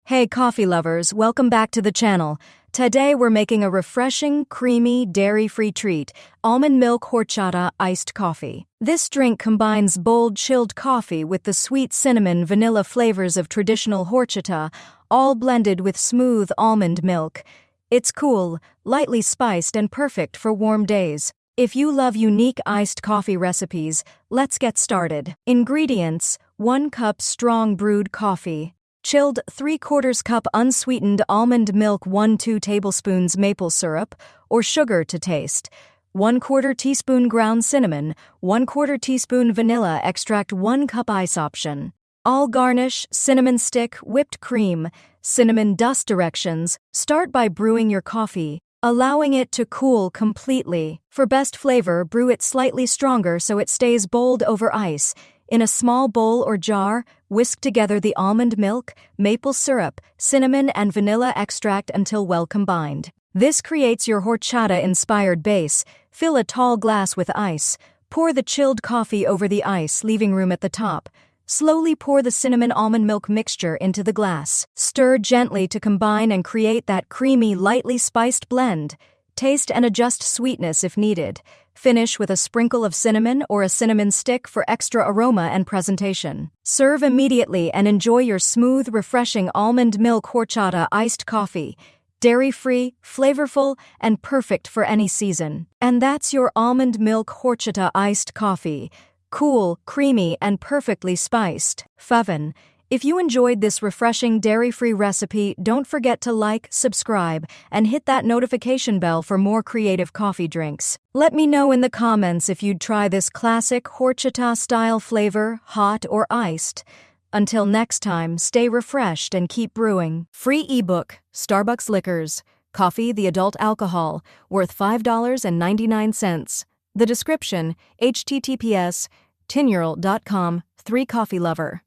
Hey coffee lovers, welcome back to the channel. Today we're making a refreshing, creamy, dairy-free treat, almond milk horchata iced coffee. This drink combines bold chilled coffee with the sweet cinnamon vanilla flavors of traditional horchata, all blended with smooth almond milk. It's cool, lightly spiced and perfect for warm days. If you love unique iced coffee recipes, let's get started. Ingredients: 1 cup strong brewed coffee. Chilled 3/4 cup unsweetened almond milk, 1-2 tablespoons maple syrup or sugar to taste, 1/4 teaspoon ground cinnamon, 1/4 teaspoon vanilla extract, 1 cup ice option. All garnish: cinnamon stick, whipped cream, cinnamon dust. Directions: start by brewing your coffee, allowing it to cool completely. For best flavor, brew it slightly stronger so it stays bold over ice. In a small bowl or jar, whisk together the almond milk, maple syrup, cinnamon and vanilla extract until well combined. This creates your horchata-inspired base. Fill a tall glass with ice. Pour the chilled coffee over the ice, leaving room at the top. Slowly pour the cinnamon almond milk mixture into the glass. Stir gently to combine and create that creamy, lightly spiced blend. Taste and adjust sweetness if needed. Finish with a sprinkle of cinnamon or a cinnamon stick for extra aroma and presentation. Serve immediately and enjoy your smooth, refreshing almond milk horchata iced coffee. Dairy-free, flavorful, and perfect for any season. And that's your almond milk horchata iced coffee. Cool, creamy, and perfectly spiced. Faven. If you enjoyed this refreshing dairy-free recipe, don't forget to like, subscribe, and hit that notification bell for more creative coffee drinks. Let me know in the comments if you'd try this classic horchata-style flavor, hot or iced. Until next time, stay refreshed and keep brewing. Free ebook, Starbucks Liquors, Coffee the Adult Alcohol, worth $5.99. The description, https://tinyurl.com, 3coffeelover.